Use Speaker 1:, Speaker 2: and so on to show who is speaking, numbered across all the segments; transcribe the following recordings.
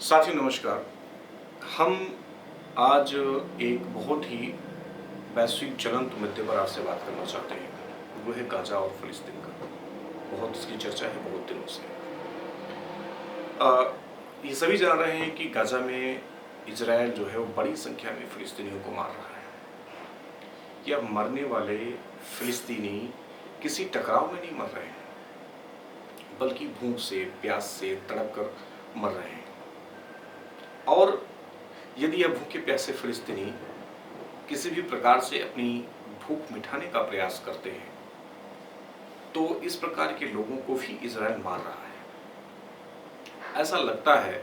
Speaker 1: साथियों नमस्कार। हम आज एक बहुत ही वैश्विक ज्वलंत मुद्दे पर आपसे बात करना चाहते हैं। वो है गाजा और फ़िलिस्तीन का। बहुत इसकी चर्चा है बहुत दिनों से। ये सभी जान रहे हैं कि गाजा में इज़राइल जो है वो बड़ी संख्या में फ़िलिस्तीनियों को मार रहा है। या मरने वाले फ़िलिस्तीनी किसी टकराव में नहीं मर रहे हैं, बल्कि भूख से, प्यास से तड़प कर मर रहे हैं। और यदि यह भूखे प्यासे फ़िलिस्तीनी किसी भी प्रकार से अपनी भूख मिटाने का प्रयास करते हैं, तो इस प्रकार के लोगों को भी इज़राइल मार रहा है। ऐसा लगता है,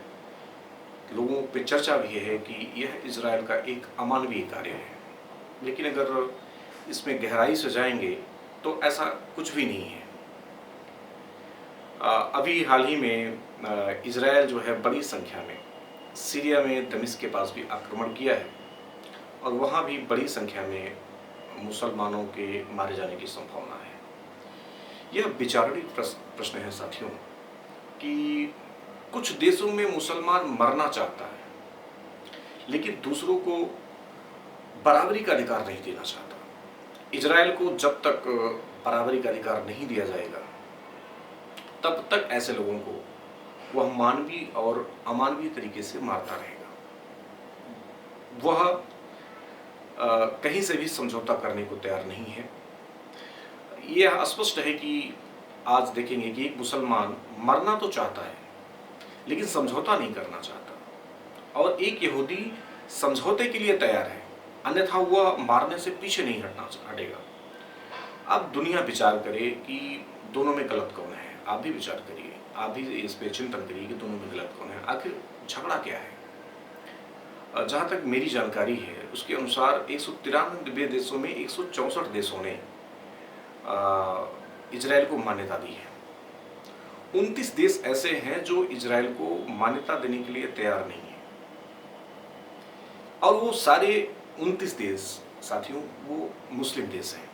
Speaker 1: लोगों पे चर्चा भी है कि यह इज़राइल का एक अमानवीय कार्य है। लेकिन अगर इसमें गहराई से जाएंगे तो ऐसा कुछ भी नहीं है। अभी हाल ही में इज़राइल जो है बड़ी संख्या में सीरिया में दमिश्क के पास भी आक्रमण किया है और वहाँ भी बड़ी संख्या में मुसलमानों के मारे जाने की संभावना है। यह विचारणीय प्रश्न है साथियों कि कुछ देशों में मुसलमान मरना चाहता है, लेकिन दूसरों को बराबरी का अधिकार नहीं देना चाहता। इज़राइल को जब तक बराबरी का अधिकार नहीं दिया जाएगा, तब तक ऐसे लोगों को वह मानवीय और अमानवीय तरीके से मारता रहेगा। वह कहीं से भी समझौता करने को तैयार नहीं है। यह स्पष्ट है कि आज देखेंगे कि एक मुसलमान मरना तो चाहता है, लेकिन समझौता नहीं करना चाहता, और एक यहूदी समझौते के लिए तैयार है, अन्यथा वह मारने से पीछे नहीं हटेगा। अब दुनिया विचार करे कि दोनों में गलत कौन है। आप भी विचार करिए, आप भी इस पे चिंतन करिए कि दोनों में गलत कौन है, आखिर झगड़ा क्या है। जहाँ तक मेरी जानकारी है उसके अनुसार 193 देशों में 164 देशों ने इजराइल को मान्यता दी है। 29 देश ऐसे हैं जो इजराइल को मान्यता देने के लिए तैयार नहीं है, और वो सारे 29 देश साथियों वो मुस्लिम देश हैं।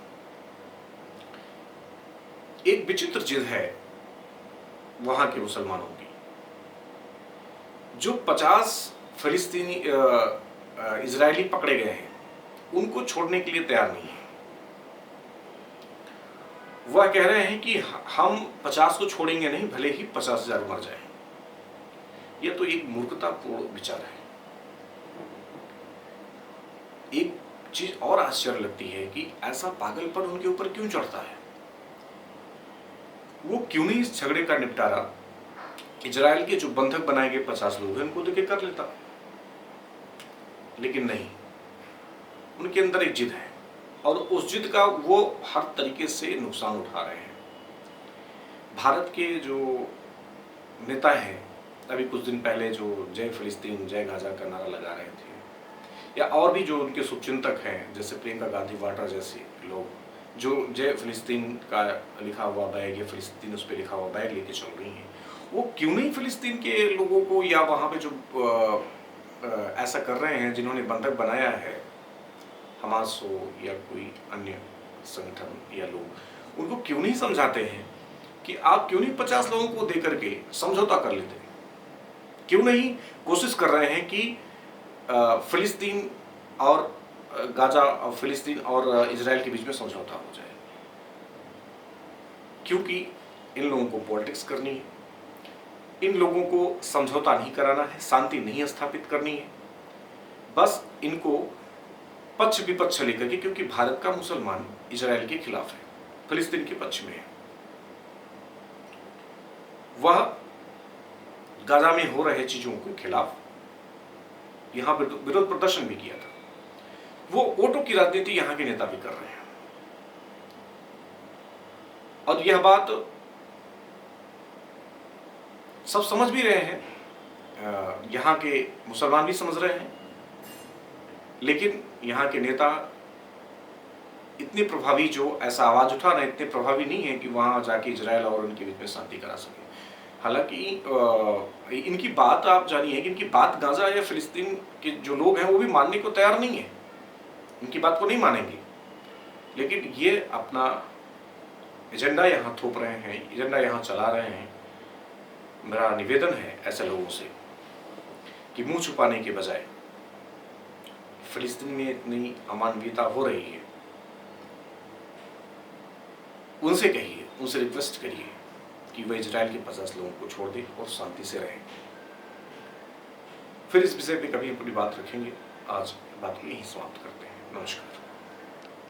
Speaker 1: एक विचित्र जिद है वहां के मुसलमानों की, जो 50 फिलिस्तीनी इजरायली पकड़े गए हैं उनको छोड़ने के लिए तैयार नहीं है। वह कह रहे हैं कि हम 50 को छोड़ेंगे नहीं, भले ही 50,000 मर जाए। यह तो एक मूर्खतापूर्ण विचार है। एक चीज और आश्चर्य लगती है कि ऐसा पागलपन उनके ऊपर क्यों चढ़ता है। वो क्यों नहीं इस झगड़े का निपटारा इजराइल के जो बंधक बनाए गए 50 लोग हैं उनको देके कर लेता। लेकिन नहीं, उनके अंदर एक जिद है, और उस जिद का वो हर तरीके से नुकसान उठा रहे हैं। भारत के जो नेता हैं, अभी कुछ दिन पहले जो जय फिलिस्तीन जय गाजा का नारा लगा रहे थे, या और भी जो उनके शुभचिंतक हैं जैसे प्रियंका गांधी वाड्रा जैसे लोग, जो जय फिलिस्तीन का लिखा हुआ बैग या फिलिस्तीन उस पर लिखा हुआ बैग लेके चल रही हैं, वो क्यों नहीं फिलिस्तीन के लोगों को या वहाँ पे जो ऐसा कर रहे हैं जिन्होंने बंधक बनाया है, हमास हो या कोई अन्य संगठन या लोग, उनको क्यों नहीं समझाते हैं कि आप क्यों नहीं 50 लोगों को दे करके समझौता कर लेते। क्यों नहीं कोशिश कर रहे हैं कि फिलिस्तीन और गाजा, फिलिस्तीन और इजराइल के बीच में समझौता हो जाए। क्योंकि इन लोगों को पॉलिटिक्स करनी है, इन लोगों को समझौता नहीं कराना है, शांति नहीं स्थापित करनी है। बस इनको पक्ष विपक्ष लेकर के, क्योंकि भारत का मुसलमान इजराइल के खिलाफ है, फिलिस्तीन के पक्ष में है। वह गाजा में हो रहे चीजों के खिलाफ यहां पर विरोध प्रदर्शन भी किया था। वो वोटों की राजनीति यहां के नेता भी कर रहे हैं, और यह बात सब समझ भी रहे हैं। यहां के मुसलमान भी समझ रहे हैं, लेकिन यहाँ के नेता इतने प्रभावी, जो ऐसा आवाज उठा रहे, इतने प्रभावी नहीं है कि वहां जाके इजराइल और उनके बीच में शांति करा सके। हालांकि इनकी बात आप जानिए कि इनकी बात गाजा या फिलिस्तीन के जो लोग हैं वो भी मानने को तैयार नहीं है, इनकी बात को नहीं मानेंगे, लेकिन ये अपना एजेंडा यहाँ थोप रहे हैं, एजेंडा यहाँ चला रहे हैं। मेरा निवेदन है ऐसे लोगों से कि मुंह छुपाने के बजाय फिलिस्तीन में इतनी अमानवीयता हो रही है, उनसे कहिए, उनसे रिक्वेस्ट करिए कि वह इजराइल के 50 लोगों को छोड़ दे और शांति से रहे। फिर इस विषय पे कभी अपनी बात रखेंगे। आज बात को यहीं समाप्त करते हैं। नमस्कार।